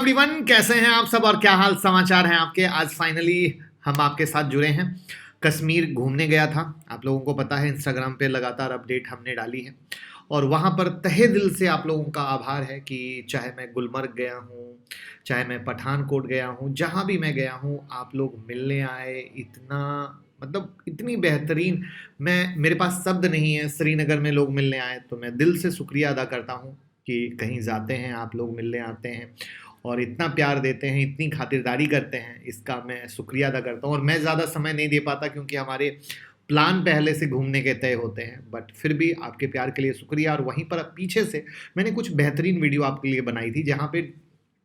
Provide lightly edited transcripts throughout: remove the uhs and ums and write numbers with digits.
Everyone, कैसे हैं आप सब और क्या हाल समाचार हैं आपके। आज फाइनली हम आपके साथ जुड़े हैं। कश्मीर घूमने गया था, आप लोगों को पता है, इंस्टाग्राम पे लगातार अपडेट हमने डाली है और वहाँ पर तहे दिल से आप लोगों का आभार है कि चाहे मैं गुलमर्ग गया हूँ, चाहे मैं पठानकोट गया हूँ, जहाँ भी मैं गया हूँ आप लोग मिलने आए। इतना मतलब इतनी बेहतरीन, मैं मेरे पास शब्द नहीं है। श्रीनगर में लोग मिलने आए तो मैं दिल से शुक्रिया अदा करता हूँ कि कहीं जाते हैं आप लोग मिलने आते हैं और इतना प्यार देते हैं, इतनी खातिरदारी करते हैं, इसका मैं शुक्रिया अदा करता हूँ। और मैं ज़्यादा समय नहीं दे पाता क्योंकि हमारे प्लान पहले से घूमने के तय होते हैं, बट फिर भी आपके प्यार के लिए शुक्रिया। और वहीं पर पीछे से मैंने कुछ बेहतरीन वीडियो आपके लिए बनाई थी जहाँ पे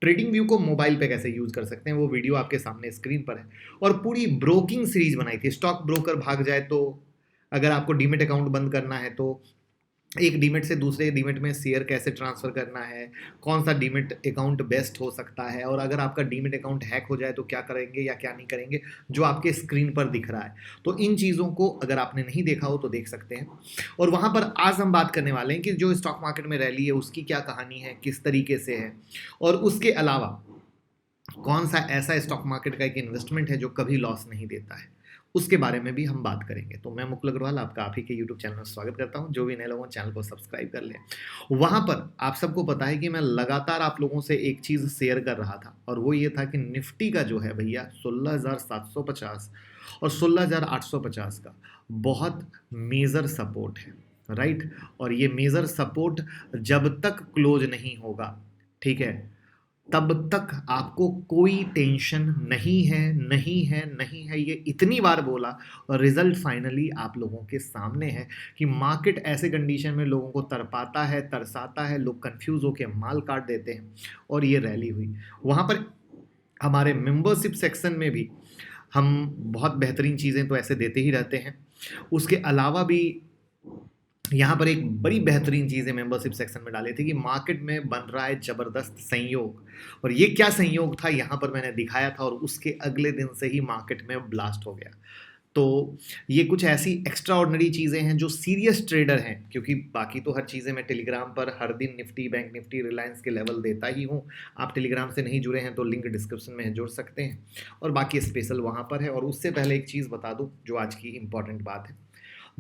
ट्रेडिंग व्यू को मोबाइल पे कैसे यूज़ कर सकते हैं, वो वीडियो आपके सामने स्क्रीन पर है। और पूरी ब्रोकिंग सीरीज बनाई थी, स्टॉक ब्रोकर भाग जाए तो अगर आपको डीमेट अकाउंट बंद करना है तो एक डीमेट से दूसरे डीमेट में शेयर कैसे ट्रांसफ़र करना है, कौन सा डीमेट अकाउंट बेस्ट हो सकता है, और अगर आपका डीमेट अकाउंट हैक हो जाए तो क्या करेंगे या क्या नहीं करेंगे, जो आपके स्क्रीन पर दिख रहा है। तो इन चीज़ों को अगर आपने नहीं देखा हो तो देख सकते हैं। और वहाँ पर आज हम बात करने वाले हैं कि जो स्टॉक मार्केट में रैली है उसकी क्या कहानी है, किस तरीके से है, और उसके अलावा कौन सा ऐसा स्टॉक मार्केट का एक इन्वेस्टमेंट है जो कभी लॉस नहीं देता है, उसके बारे में भी हम बात करेंगे। तो मैं मुकुल अग्रवाल आपका आप ही के यूट्यूब चैनल में स्वागत करता हूं। जो भी नए लोग हैं चैनल को सब्सक्राइब कर लें। वहां पर आप सबको पता है कि मैं लगातार आप लोगों से एक चीज़ शेयर कर रहा था और वो ये था कि निफ्टी का जो है भैया 16,750 और 16,850 का बहुत मेजर सपोर्ट है, राइट। और ये मेजर सपोर्ट जब तक क्लोज नहीं होगा, ठीक है, तब तक आपको कोई टेंशन नहीं है, नहीं है, नहीं है। ये इतनी बार बोला और रिजल्ट फाइनली आप लोगों के सामने है कि मार्केट ऐसे कंडीशन में लोगों को तरपाता है, तरसाता है, लोग कंफ्यूज होकर माल काट देते हैं। और ये रैली हुई वहाँ पर हमारे मेंबरशिप सेक्शन में भी हम बहुत बेहतरीन चीज़ें तो ऐसे देते ही रहते हैं। उसके अलावा भी यहाँ पर एक बड़ी बेहतरीन चीज़ है मेंबरशिप सेक्शन में डाली थी कि मार्केट में बन रहा है ज़बरदस्त संयोग, और ये क्या संयोग था यहाँ पर मैंने दिखाया था और उसके अगले दिन से ही मार्केट में ब्लास्ट हो गया। तो ये कुछ ऐसी एक्स्ट्रा ऑर्डिनरी चीज़ें हैं जो सीरियस ट्रेडर हैं, क्योंकि बाकी तो हर चीज़ें मैं टेलीग्राम पर हर दिन निफ्टी, बैंक निफ्टी, रिलायंस के लेवल देता ही हूँ। आप टेलीग्राम से नहीं जुड़े हैं तो लिंक डिस्क्रिप्शन में जुड़ सकते हैं और बाकी स्पेशल वहाँ पर है। और उससे पहले एक चीज़ बता दूँ जो आज की इंपॉर्टेंट बात है,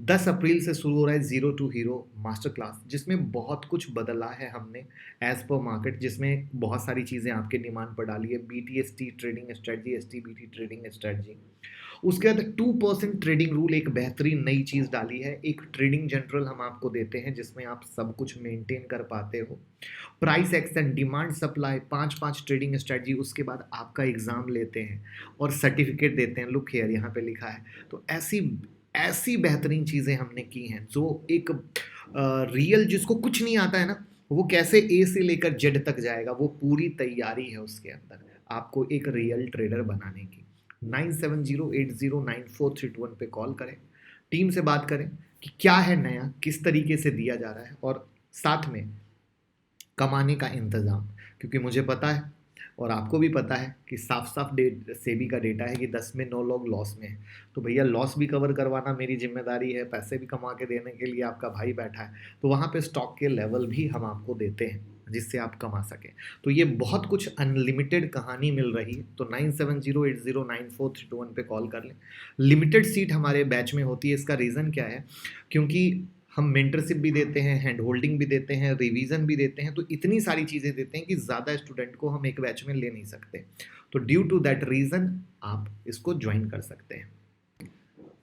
10 अप्रैल से शुरू हो रहा है zero to hero master class, जिसमें बहुत कुछ बदला है हमने एज पर मार्केट, जिसमें बहुत सारी चीज़ें आपके डिमांड पर डाली है। BTST trading strategy, STBT trading strategy, उसके बाद 2% ट्रेडिंग रूल, एक बेहतरीन नई चीज़ डाली है। एक ट्रेडिंग जनरल हम आपको देते हैं जिसमें आप सब कुछ मेंटेन कर पाते हो। Price action, demand supply, 5 trading strategy, उसके बाद आपका एग्ज़ाम लेते हैं और सर्टिफिकेट देते हैं। लुक हियर, यहाँ पे लिखा है। तो ऐसी बेहतरीन चीज़ें हमने की हैं जो एक रियल, जिसको कुछ नहीं आता है ना, वो कैसे ए से लेकर जेड तक जाएगा, वो पूरी तैयारी है उसके अंदर आपको एक रियल ट्रेडर बनाने की। 9708094321 पे कॉल करें, टीम से बात करें कि क्या है नया, किस तरीके से दिया जा रहा है, और साथ में कमाने का इंतज़ाम। क्योंकि मुझे पता है और आपको भी पता है कि साफ साफ सेबी का डेटा है कि 10 में 9 लोग लॉस में हैं। तो भैया लॉस भी कवर करवाना मेरी जिम्मेदारी है, पैसे भी कमा के देने के लिए आपका भाई बैठा है। तो वहाँ पे स्टॉक के लेवल भी हम आपको देते हैं जिससे आप कमा सकें। तो ये बहुत कुछ अनलिमिटेड कहानी मिल रही है। तो 9708094321 पे कॉल कर लें। लिमिटेड सीट हमारे बैच में होती है। इसका रीज़न क्या है, क्योंकि हम मेंटरशिप भी देते हैं, हैंड होल्डिंग भी देते हैं, रिवीजन भी देते हैं, तो इतनी सारी चीज़ें देते हैं कि ज़्यादा स्टूडेंट को हम एक बैच में ले नहीं सकते। तो ड्यू टू दैट रीज़न आप इसको ज्वाइन कर सकते हैं।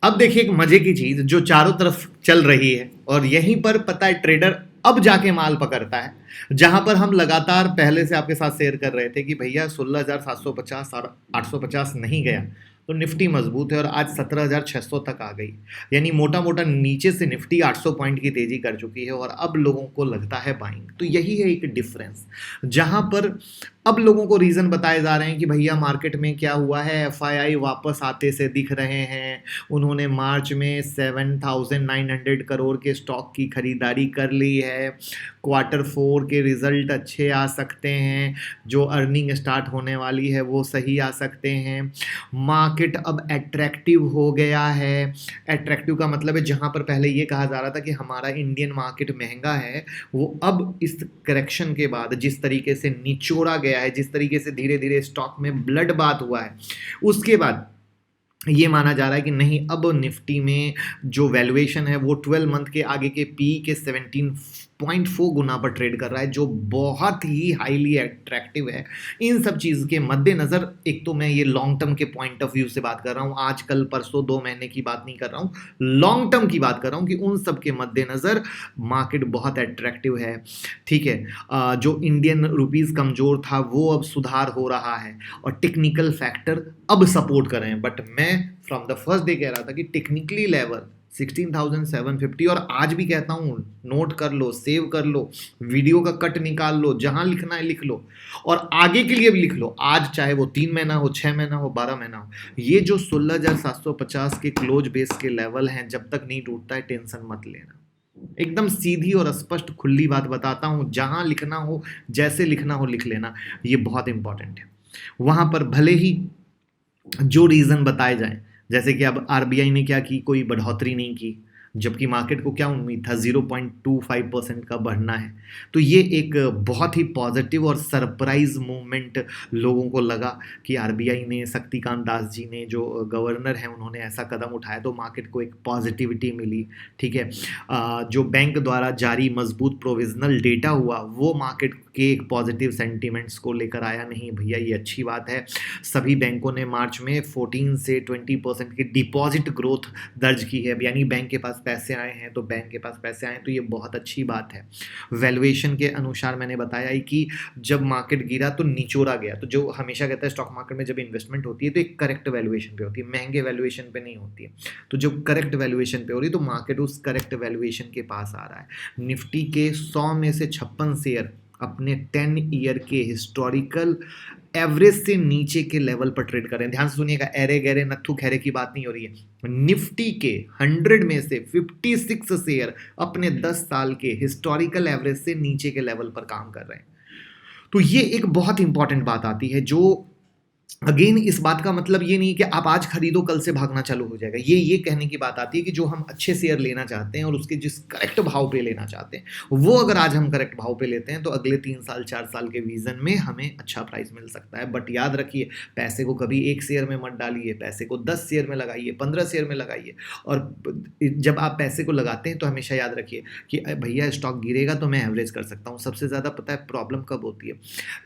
अब देखिए एक मजे की चीज़ जो चारों तरफ चल रही है, और यहीं पर पता है ट्रेडर अब जाके माल पकड़ता है, जहां पर हम लगातार पहले से आपके साथ शेयर कर रहे थे कि भैया 16,750 और 850 नहीं गया तो निफ्टी मजबूत है, और आज 17,600 तक आ गई। यानी मोटा मोटा नीचे से निफ्टी 800 पॉइंट की तेजी कर चुकी है और अब लोगों को लगता है बाइंग। तो यही है एक डिफरेंस, जहां पर अब लोगों को रीज़न बताए जा रहे हैं कि भैया मार्केट में क्या हुआ है, FII वापस आते से दिख रहे हैं। उन्होंने मार्च में 7,900 करोड़ के स्टॉक की खरीदारी कर ली है। Q4 के रिजल्ट अच्छे आ सकते हैं, जो अर्निंग स्टार्ट होने वाली है वो सही आ सकते हैं। मार्केट अब एट्रैक्टिव हो गया है। एट्रैक्टिव का मतलब है जहां पर पहले ये कहा जा रहा था कि हमारा इंडियन मार्केट महंगा है, वो अब इस करेक्शन के बाद जिस तरीके से निचोड़ा गया गया है, जिस तरीके से धीरे धीरे स्टॉक में ब्लड बाथ हुआ है, उसके बाद ये माना जा रहा है कि नहीं, अब निफ्टी में जो वैल्यूएशन है वो 12 मंथ के आगे के पी के 17.4 गुना पर ट्रेड कर रहा है, जो बहुत ही हाईली अट्रैक्टिव है। इन सब चीज़ के मद्देनज़र, एक तो मैं ये लॉन्ग टर्म के पॉइंट ऑफ व्यू से बात कर रहा हूँ, आज कल परसों 2 महीने की बात नहीं कर रहा हूँ, लॉन्ग टर्म की बात कर रहा हूँ कि उन सब के मद्देनज़र मार्केट बहुत अट्रैक्टिव है। ठीक है, जो इंडियन रुपीज़ कमज़ोर था वो अब सुधार हो रहा है और टेक्निकल फैक्टर अब सपोर्ट कर रहे हैं। बट मैं फ्रॉम द फर्स्ट डे कह रहा था कि टेक्निकली लेवल 16,750, और आज भी कहता हूँ, नोट कर लो, सेव कर लो, वीडियो का कट निकाल लो, जहां लिखना है लिख लो और आगे के लिए भी लिख लो। आज चाहे वो 3 महीना हो, 6 महीना हो, 12 महीना हो, ये जो 16,750 के क्लोज बेस के लेवल हैं, जब तक नहीं टूटता है टेंशन मत लेना। एकदम सीधी और स्पष्ट खुली बात बताता हूं, जहां लिखना हो, जैसे लिखना हो लिख लेना, ये बहुत इंपॉर्टेंट है। वहां पर भले ही जो रीज़न बताए जाएं, जैसे कि अब आरबीआई ने क्या की, कोई बढ़ोतरी नहीं की, जबकि मार्केट को क्या उम्मीद था 0.25% का बढ़ना है, तो ये एक बहुत ही पॉजिटिव और सरप्राइज मूवमेंट लोगों को लगा कि आरबीआई ने, शक्तिकांत दास जी ने, जो गवर्नर हैं, उन्होंने ऐसा कदम उठाया, तो मार्केट को एक पॉजिटिविटी मिली। ठीक है, जो बैंक द्वारा जारी मजबूत प्रोविजनल डेटा हुआ वो मार्केट के एक पॉजिटिव सेंटीमेंट्स को लेकर आया। नहीं भैया, ये अच्छी बात है। सभी बैंकों ने मार्च में 14 से 20% की डिपॉजिट ग्रोथ दर्ज की है, यानी बैंक के पास पैसे आए हैं, तो बैंक के पास पैसे आए, तो ये बहुत अच्छी बात है। वैल्यूएशन के अनुसार मैंने बताया ही कि जब मार्केट गिरा तो निचोड़ा गया, तो जो हमेशा कहता है स्टॉक मार्केट में जब इन्वेस्टमेंट होती है तो एक करेक्ट वैल्यूएशन पे होती है, महंगे वैल्यूएशन पे नहीं होती है। तो जब करेक्ट वैल्यूएशन पे हो रही है तो मार्केट उस करेक्ट वैल्यूएशन के पास आ रहा है। निफ्टी के 100 में से 56 शेयर अपने 10 ईयर के हिस्टोरिकल एवरेज से नीचे के लेवल पर ट्रेड कर रहे हैं। ध्यान से सुनिएगा, एरे गहरे नत्थु खैरे की बात नहीं हो रही है। निफ्टी के 100 में से 56 शेयर अपने 10 साल के हिस्टोरिकल एवरेज से नीचे के लेवल पर काम कर रहे हैं। तो ये एक बहुत इंपॉर्टेंट बात आती है, जो अगेन इस बात का मतलब ये नहीं कि आप आज खरीदो कल से भागना चालू हो जाएगा। ये कहने की बात आती है कि जो हम अच्छे शेयर लेना चाहते हैं और उसके जिस करेक्ट भाव पे लेना चाहते हैं, वो अगर आज हम करेक्ट भाव पे लेते हैं तो अगले 3 साल 4 साल के विजन में हमें अच्छा प्राइस मिल सकता है। बट याद रखिए, पैसे को कभी एक शेयर में मत डालिए, पैसे को 10 शेयर में लगाइए, 15 शेयर में लगाइए। और जब आप पैसे को लगाते हैं तो हमेशा याद रखिए कि भैया स्टॉक गिरेगा तो मैं एवरेज कर सकता हूँ। सबसे ज़्यादा पता है प्रॉब्लम कब होती है,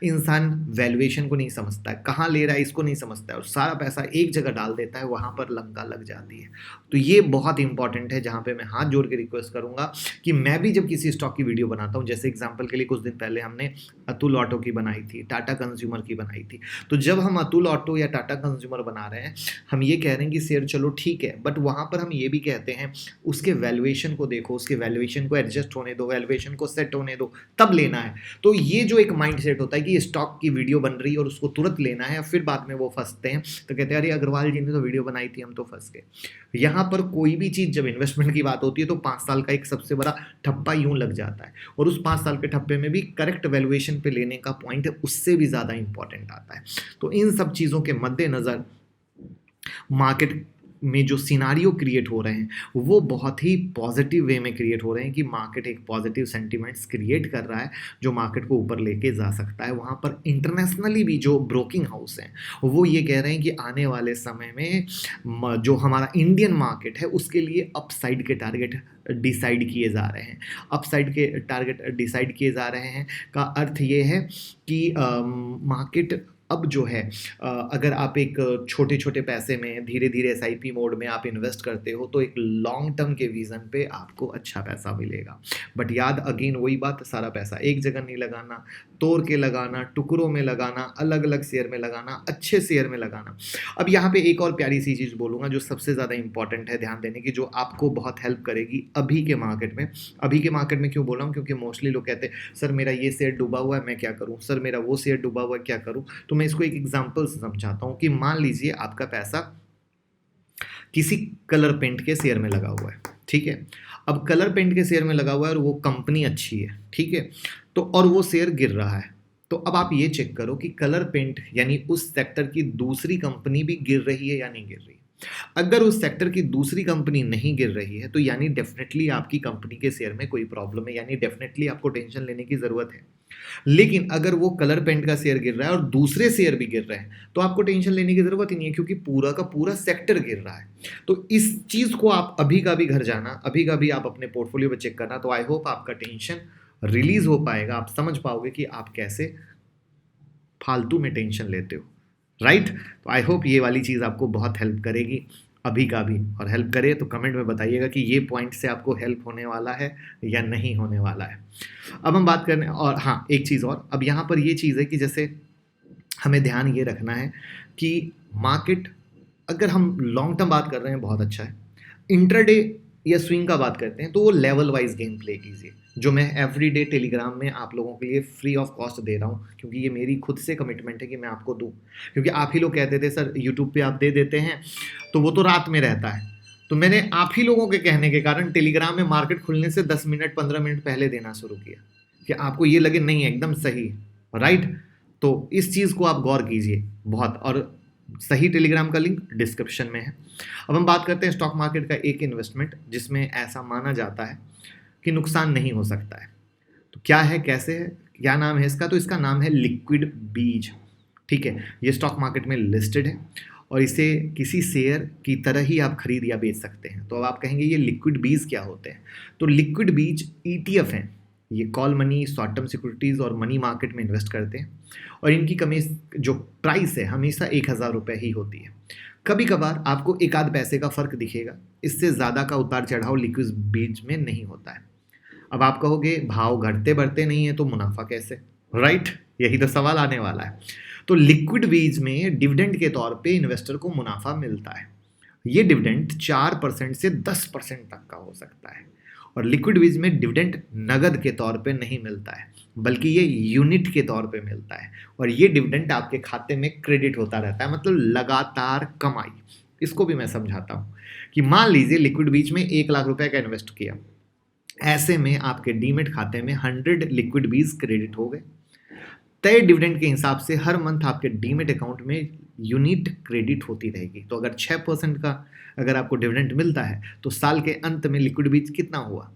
इंसान वैल्यूएशन को नहीं समझता है, कहाँ ले रहा है इसको नहीं समझता है, और सारा पैसा एक जगह डाल देता है, वहां पर लंका लग जाती है। तो ये बहुत इंपॉर्टेंट है, जहां पे मैं हाथ जोड़ के रिक्वेस्ट करूंगा कि मैं भी जब किसी स्टॉक की वीडियो बनाता हूं, जैसे एग्जांपल के लिए कुछ दिन पहले हमने अतुल ऑटो की बनाई थी, टाटा कंज्यूमर की बनाई थी, तो जब हम अतुल ऑटो या टाटा कंज्यूमर बना रहे हैं, हम ये कह रहे हैं कि शेयर चलो ठीक है, बट वहां पर हम ये भी कहते हैं उसके वैल्यूएशन को देखो, उसके वैल्यूएशन को एडजस्ट होने दो, वैल्यूएशन को सेट होने दो, तब लेना है। तो ये जो एक माइंड सेट होता है कि स्टॉक की वीडियो बन रही है और उसको तुरंत लेना है, फिर बाद में वो फंसते हैं, तो कहते हैं अरे अग्रवाल जी ने तो वीडियो बनाई थी, हम तो फंस गए। यहाँ पर कोई भी चीज़ जब इन्वेस्टमेंट की बात होती है तो 5 साल का एक सबसे बड़ा ठप्पा यूं लग जाता है, और उस 5 साल के ठप्पे में भी करेक्ट वैल्यूएशन पे लेने का पॉइंट उससे भी ज़्यादा इंपॉर्टेंट आता है। तो इन सब चीज़ों के मद्देनज़र मार्केट में जो सिनारियो क्रिएट हो रहे हैं वो बहुत ही पॉजिटिव वे में क्रिएट हो रहे हैं कि मार्केट एक पॉजिटिव सेंटिमेंट्स क्रिएट कर रहा है जो मार्केट को ऊपर लेके जा सकता है। वहाँ पर इंटरनेशनली भी जो ब्रोकिंग हाउस हैं वो ये कह रहे हैं कि आने वाले समय में जो हमारा इंडियन मार्केट है उसके लिए अपसाइड के टारगेट डिसाइड किए जा रहे हैं। अपसाइड के टारगेट डिसाइड किए जा रहे हैं का अर्थ ये है कि मार्केट अब जो है, अगर आप एक छोटे छोटे पैसे में धीरे धीरे SIP मोड में आप इन्वेस्ट करते हो तो एक लॉन्ग टर्म के विज़न पे आपको अच्छा पैसा मिलेगा। बट याद अगेन वही बात, सारा पैसा एक जगह नहीं लगाना, तोड़ के लगाना, टुकड़ों में लगाना, अलग अलग शेयर में लगाना, अच्छे शेयर में लगाना। अब यहाँ पे एक और प्यारी सी चीज़ बोलूँगा जो सबसे ज़्यादा इंपॉर्टेंट है ध्यान देने की, जो आपको बहुत हेल्प करेगी अभी के मार्केट में। अभी के मार्केट में क्यों बोल रहा हूँ, क्योंकि मोस्टली लोग कहते हैं सर मेरा ये शेयर डूबा हुआ है मैं क्या करूँ, सर मेरा वो शेयर डूबा हुआ है क्या करूँ। तो मैं इसको एक एग्जांपल से समझाता हूं कि मान लीजिए आपका पैसा किसी कलर पेंट के शेयर में लगा हुआ है, ठीक है। अब कलर पेंट के शेयर में लगा हुआ है और वो कंपनी अच्छी है, ठीक है, तो और वो शेयर गिर रहा है, तो अब आप ये चेक करो कि कलर पेंट यानी उस सेक्टर की दूसरी कंपनी भी गिर रही है या नहीं गिर रही। अगर उस सेक्टर की दूसरी कंपनी नहीं गिर रही है तो यानी डेफिनेटली आपकी कंपनी के शेयर में कोई प्रॉब्लम है, यानी डेफिनेटली आपको टेंशन लेने की जरूरत है। लेकिन अगर वो कलर पेंट का शेयर गिर रहा है और दूसरे शेयर भी गिर रहे हैं तो आपको टेंशन लेने की जरूरत ही नहीं है, क्योंकि पूरा का पूरा सेक्टर गिर रहा है। तो इस चीज को आप अभी का भी घर जाना, अभी का भी आप अपने पोर्टफोलियो पे चेक करना, तो आई होप आपका टेंशन रिलीज हो पाएगा, आप समझ पाओगे कि आप कैसे फालतू में टेंशन लेते हो, राइट। तो आई होप ये वाली चीज़ आपको बहुत हेल्प करेगी अभी का भी, और हेल्प करे तो कमेंट में बताइएगा कि ये पॉइंट से आपको हेल्प होने वाला है या नहीं होने वाला है। अब हम बात करने, और हाँ एक चीज़ और, अब यहाँ पर ये चीज़ है कि जैसे हमें ध्यान ये रखना है कि मार्केट, अगर हम लॉन्ग टर्म बात कर रहे हैं बहुत अच्छा है, इंट्राडे या स्विंग का बात करते हैं तो वो लेवल वाइज गेम प्ले कीजिए, जो मैं एवरीडे टेलीग्राम में आप लोगों के लिए फ्री ऑफ कॉस्ट दे रहा हूँ, क्योंकि ये मेरी खुद से कमिटमेंट है कि मैं आपको दूँ। क्योंकि आप ही लोग कहते थे सर यूट्यूब पे आप दे देते हैं तो वो तो रात में रहता है, तो मैंने आप ही लोगों के कहने के कारण टेलीग्राम में मार्केट खुलने से 10 मिनट 15 मिनट पहले देना शुरू किया कि आपको ये लगे नहीं एकदम सही, राइट। तो इस चीज़ को आप गौर कीजिए बहुत, और सही टेलीग्राम का लिंक डिस्क्रिप्शन में है। अब हम बात करते हैं स्टॉक मार्केट का एक इन्वेस्टमेंट जिसमें ऐसा माना जाता है कि नुकसान नहीं हो सकता है। तो क्या है, कैसे है, क्या नाम है इसका? तो इसका नाम है लिक्विड बीज, ठीक है। ये स्टॉक मार्केट में लिस्टेड है और इसे किसी शेयर की तरह ही आप खरीद या बेच सकते हैं। तो अब आप कहेंगे ये लिक्विड बीज क्या होते हैं? तो लिक्विड बीज ETF हैं, ये call money, short term securities और मनी मार्केट में इन्वेस्ट करते हैं, और इनकी जो प्राइस है हमेशा 1000 रुपये ही होती है। कभी कभार आपको एक आध पैसे का फर्क दिखेगा, इससे ज़्यादा का उतार चढ़ाव लिक्विड बीज में नहीं होता है। अब आप कहोगे भाव घटते बढ़ते नहीं है तो मुनाफा कैसे, राइट, यही तो सवाल आने वाला है। तो लिक्विड बीज में डिविडेंड के तौर पे इन्वेस्टर को मुनाफा मिलता है। ये डिविडेंड 4% से 10% तक का हो सकता है, और लिक्विड बीज में डिविडेंड नगद के तौर पे नहीं मिलता है, बल्कि ये यूनिट के तौर पे मिलता है, और ये डिविडेंड आपके खाते में क्रेडिट होता रहता है, मतलब लगातार कमाई। इसको भी मैं समझाता हूँ कि मान लीजिए लिक्विड बीज में 1 लाख रुपए का इन्वेस्ट किया, ऐसे में आपके डीमेट खाते में 100 लिक्विड बीज क्रेडिट हो गए। तय डिविडेंड के हिसाब से हर मंथ आपके डीमेट अकाउंट में यूनिट क्रेडिट होती रहेगी। तो अगर 6% का अगर आपको डिविडेंड मिलता है तो साल के अंत में लिक्विड बीज कितना हुआ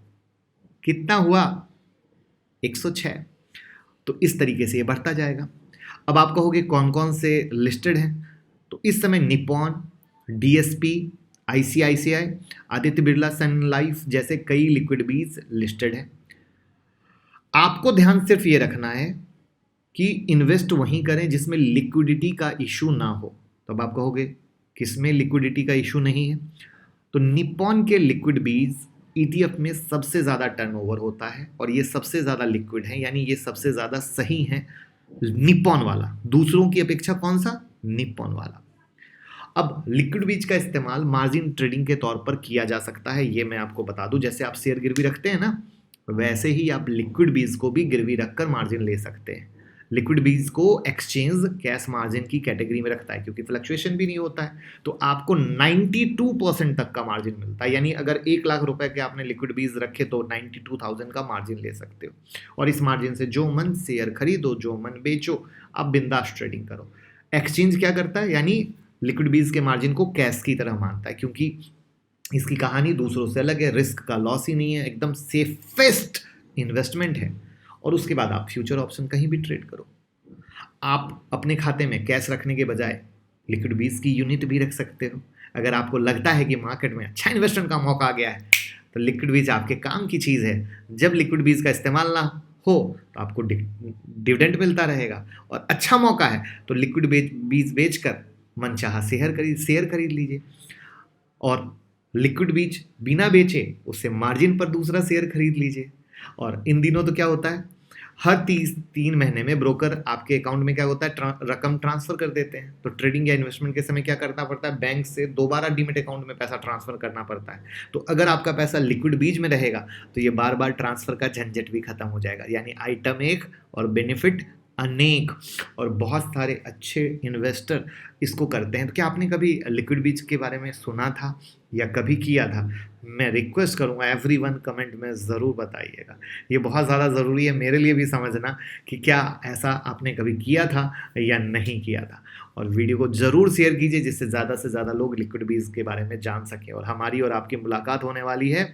106। तो इस तरीके से ये बढ़ता जाएगा। अब आप कहोगे कौन कौन से लिस्टेड हैं? तो इस समय Nippon, DSP, ICICI, Aditya Birla Sun Life जैसे कई लिक्विड बीज लिस्टेड हैं। आपको ध्यान सिर्फ ये रखना है कि इन्वेस्ट वहीं करें जिसमें लिक्विडिटी का इशू ना हो। तो अब आप कहोगे किसमें लिक्विडिटी का इशू नहीं है? तो निप्पॉन के लिक्विड बीज ETF में सबसे ज़्यादा टर्नओवर होता है और ये सबसे ज़्यादा लिक्विड है, यानी ये सबसे ज़्यादा सही है निप्पॉन वाला। दूसरों की अपेक्षा कौन सा? निप्पॉन वाला। अब लिक्विड बीज का इस्तेमाल मार्जिन ट्रेडिंग के तौर पर किया जा सकता है, ये मैं आपको बता दूं। जैसे आप शेयर गिरवी रखते हैं ना, वैसे ही आप लिक्विड बीज को भी गिरवी रखकर मार्जिन ले सकते हैं। लिक्विड बीज को एक्सचेंज कैश मार्जिन की कैटेगरी में रखता है क्योंकि फ्लक्चुएशन भी नहीं होता है, तो आपको 92% तक का मार्जिन मिलता है। यानी अगर 1 लाख रुपए के आपने लिक्विड बीज रखे तो 92,000 का मार्जिन ले सकते हो, और इस मार्जिन से जो मन शेयर खरीदो, जो मन बेचो, आप बिंदास ट्रेडिंग करो। एक्सचेंज क्या करता है? यानी लिक्विड बीज के मार्जिन को कैश की तरह मानता है, क्योंकि इसकी कहानी दूसरों से अलग है, रिस्क का लॉस ही नहीं है, एकदम सेफेस्ट इन्वेस्टमेंट है। और उसके बाद आप फ्यूचर ऑप्शन कहीं भी ट्रेड करो। आप अपने खाते में कैश रखने के बजाय लिक्विड बीज की यूनिट भी रख सकते हो। अगर आपको लगता है कि मार्केट में अच्छा इन्वेस्टमेंट का मौका आ गया है तो लिक्विड बीज आपके काम की चीज़ है। जब लिक्विड बीज का इस्तेमाल ना हो तो आपको डिविडेंड मिलता रहेगा, और अच्छा मौका है तो लिक्विड बीज बेचकर मनचाहा शेयर खरीद लीजिए, और लिक्विड बीज बिना बेचे उससे मार्जिन पर दूसरा शेयर खरीद लीजिए। और इन दिनों तो क्या होता है, हर 3 महीने में ब्रोकर आपके अकाउंट में क्या होता है, रकम ट्रांसफर कर देते हैं। तो ट्रेडिंग या इन्वेस्टमेंट के समय क्या करना पड़ता है, बैंक से दोबारा डीमेट अकाउंट में पैसा ट्रांसफर करना पड़ता है। तो अगर आपका पैसा लिक्विड बीज में रहेगा तो ये बार बार ट्रांसफर का झंझट भी खत्म हो जाएगा, यानी आइटम 1 और बेनिफिट अनेक और बहुत सारे अच्छे इन्वेस्टर इसको करते हैं। तो क्या आपने कभी लिक्विड बीज के बारे में सुना था या कभी किया था? मैं रिक्वेस्ट करूंगा एवरीवन कमेंट में ज़रूर बताइएगा। ये बहुत ज़्यादा ज़रूरी है मेरे लिए भी समझना कि क्या ऐसा आपने कभी किया था या नहीं किया था। और वीडियो को ज़रूर शेयर कीजिए जिससे ज़्यादा से ज़्यादा लोग लिक्विड बीज के बारे में जान सकें। और हमारी और आपकी मुलाकात होने वाली है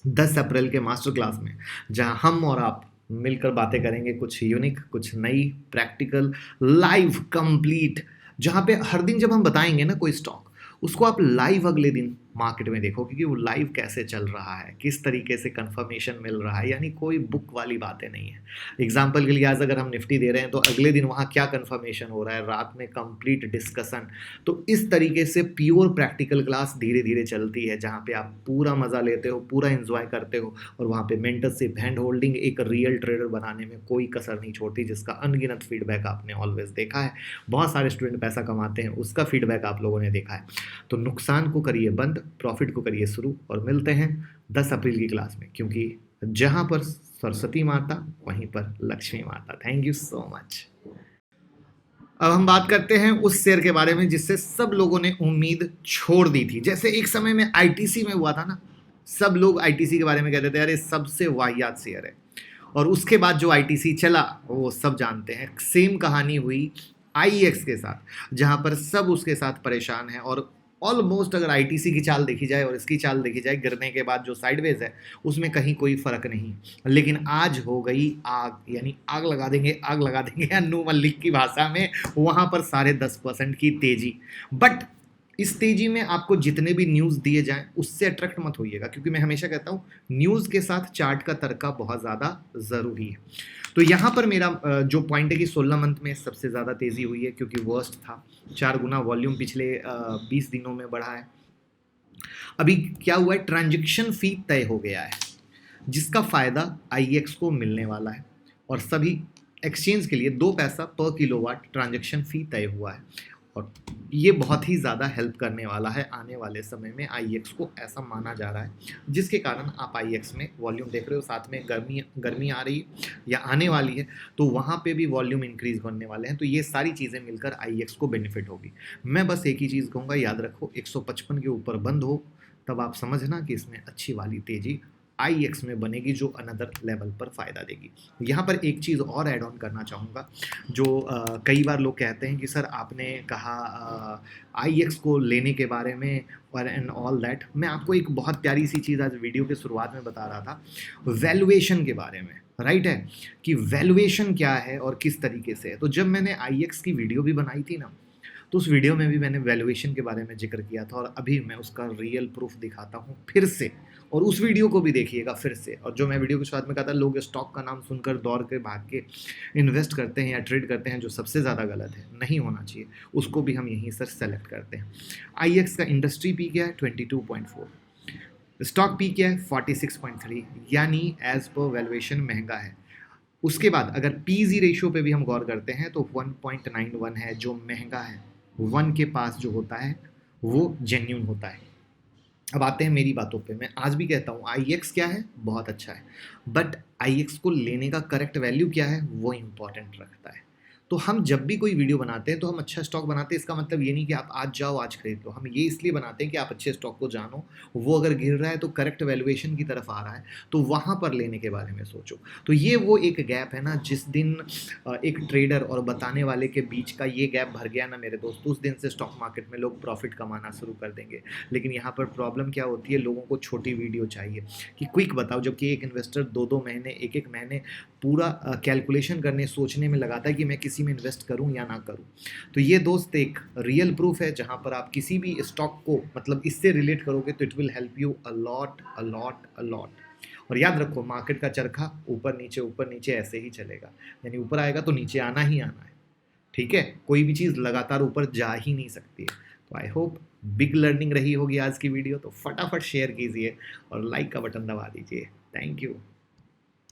10 अप्रैल के मास्टर क्लास में, जहां हम और आप मिलकर बातें करेंगे कुछ यूनिक, कुछ नई, प्रैक्टिकल, लाइव, कंप्लीट, जहां पे हर दिन जब हम बताएंगे ना कोई स्टॉक, उसको आप लाइव अगले दिन मार्केट में देखो कि वो लाइव कैसे चल रहा है, किस तरीके से कंफर्मेशन मिल रहा है। यानी कोई बुक वाली बातें नहीं है। एग्जाम्पल के लिए आज अगर हम निफ्टी दे रहे हैं तो अगले दिन वहाँ क्या कंफर्मेशन हो रहा है, रात में कंप्लीट डिस्कशन। तो इस तरीके से प्योर प्रैक्टिकल क्लास धीरे धीरे चलती है, जहाँ पे आप पूरा मज़ा लेते हो, पूरा इंजॉय करते हो, और वहाँ पे मेंटरशिप, हैंड होल्डिंग, एक रियल ट्रेडर बनाने में कोई कसर नहीं छोड़ती, जिसका अनगिनत फीडबैक आपने ऑलवेज देखा है। बहुत सारे स्टूडेंट पैसा कमाते हैं, उसका फीडबैक आप लोगों ने देखा है। तो नुकसान को करिए बंद, प्रॉफिट को करिए शुरू, और मिलते हैं 10 अप्रैल की क्लास में, क्योंकि जहां पर सरस्वती माता वहीं पर लक्ष्मी माता। Thank you so much. अब हम बात करते हैं उस शेयर के बारे में जिससे सब लोगों ने उम्मीद छोड़ दी थी। जैसे एक समय में आईटीसी में हुआ था ना, सब लोग आईटीसी के बारे में कहते थे अरे सबसे वाहियात शेयर है, और उसके बाद जो आईटीसी चला वो सब जानते हैं। सेम कहानी हुई आईएक्स के साथ, जहां पर सब उसके साथ परेशान हैं। और ऑलमोस्ट अगर आईटीसी की चाल देखी जाए और इसकी चाल देखी जाए, गिरने के बाद जो साइडवेज है उसमें कहीं कोई फर्क नहीं। लेकिन आज हो गई आग, यानी आग लगा देंगे, आग लगा देंगे अन्नू मल्लिक की भाषा में, वहां पर 10.5% की तेजी। बट इस तेजी में आपको जितने भी न्यूज़ दिए जाएं उससे अट्रैक्ट मत होइएगा, क्योंकि मैं हमेशा कहता हूँ न्यूज़ के साथ चार्ट का तर्का बहुत ज़्यादा ज़रूरी है। तो यहाँ पर मेरा जो पॉइंट है कि 16 मंथ में सबसे ज़्यादा तेज़ी हुई है, क्योंकि वर्स्ट था। 4 गुना वॉल्यूम पिछले 20 दिनों में बढ़ा है। अभी क्या हुआ है, ट्रांजैक्शन फी तय हो गया है, जिसका फ़ायदा आईएक्स को मिलने वाला है, और सभी एक्सचेंज के लिए 2 पैसा पर किलोवाट ट्रांजैक्शन फी तय हुआ है। और ये बहुत ही ज़्यादा हेल्प करने वाला है आने वाले समय में आईएक्स को, ऐसा माना जा रहा है, जिसके कारण आप आईएक्स में वॉल्यूम देख रहे हो। साथ में गर्मी आ रही है या आने वाली है, तो वहाँ पे भी वॉल्यूम इंक्रीज करने वाले हैं। तो ये सारी चीज़ें मिलकर आईएक्स को बेनिफिट होगी। मैं बस एक ही चीज़ कहूँगा, याद रखो 155 के ऊपर बंद हो तब आप समझना कि इसमें अच्छी वाली तेज़ी आईएक्स में बनेगी, जो अनदर लेवल पर फ़ायदा देगी। यहाँ पर एक चीज़ और ऐड ऑन करना चाहूँगा, जो कई बार लोग कहते हैं कि सर आपने कहा आईएक्स को लेने के बारे में और एंड ऑल दैट। मैं आपको एक बहुत प्यारी सी चीज़ आज वीडियो के शुरुआत में बता रहा था, वैल्यूएशन के बारे में, राइट है, कि वैल्यूएशन क्या है और किस तरीके से है। तो जब मैंने आईएक्स की वीडियो भी बनाई थी ना, तो उस वीडियो में भी मैंने वैल्यूएशन के बारे में जिक्र किया था, और अभी मैं उसका रियल प्रूफ दिखाता हूँ फिर से, और उस वीडियो को भी देखिएगा फिर से। और जो मैं वीडियो के शुरुआत में कहा था लोग स्टॉक का नाम सुनकर दौड़ के भाग के इन्वेस्ट करते हैं या ट्रेड करते हैं, जो सबसे ज़्यादा गलत है, नहीं होना चाहिए, उसको भी हम यहीं से सेलेक्ट करते हैं। आईएक्स का इंडस्ट्री पी क्या है 22.4, स्टॉक पी क्या है 46.3, यानी एज पर वैल्यूएशन महंगा है। उसके बाद अगर पीजी रेशियो पे भी हम गौर करते हैं तो 1.91 है, जो महंगा है। 1 के पास जो होता है वो जेन्यून होता है। अब आते हैं मेरी बातों पे। मैं आज भी कहता हूँ आईएक्स क्या है, बहुत अच्छा है, बट आईएक्स को लेने का करेक्ट वैल्यू क्या है वो इंपॉर्टेंट रखता है। तो हम जब भी कोई वीडियो बनाते हैं तो हम अच्छा स्टॉक बनाते हैं, इसका मतलब ये नहीं कि आप आज जाओ आज खरीद लो। हम ये इसलिए बनाते हैं कि आप अच्छे स्टॉक को जानो, वो अगर गिर रहा है तो करेक्ट वैल्यूएशन की तरफ आ रहा है तो वहाँ पर लेने के बारे में सोचो। तो ये वो एक गैप है ना, जिस दिन एक ट्रेडर और बताने वाले के बीच का ये गैप भर गया ना मेरे दोस्त, उस दिन से स्टॉक मार्केट में लोग प्रॉफिट कमाना शुरू कर देंगे। लेकिन यहाँ पर प्रॉब्लम क्या होती है, लोगों को छोटी वीडियो चाहिए कि क्विक बताओ, जबकि एक इन्वेस्टर 2-2 महीने, 1-1 महीने पूरा कैलकुलेशन करने, सोचने में लगाता है कि मैं किसी में इन्वेस्ट करूं या ना करूं। तो ये दोस्त एक रियल प्रूफ है, जहां पर आप किसी भी स्टॉक को मतलब इससे रिलेट करोगे तो it will help you a lot a lot a lot. और याद रखो मार्केट का चरखा ऊपर नीचे ऐसे ही चलेगा, यानी ऊपर आएगा तो नीचे आना ही आना है, ठीक है। कोई भी चीज़ लगातार ऊपर जा ही नहीं सकती है। तो आई होप बिग लर्निंग रही होगी आज की वीडियो। तो फटाफट शेयर कीजिए और लाइक का बटन दबा दीजिए। Thank you.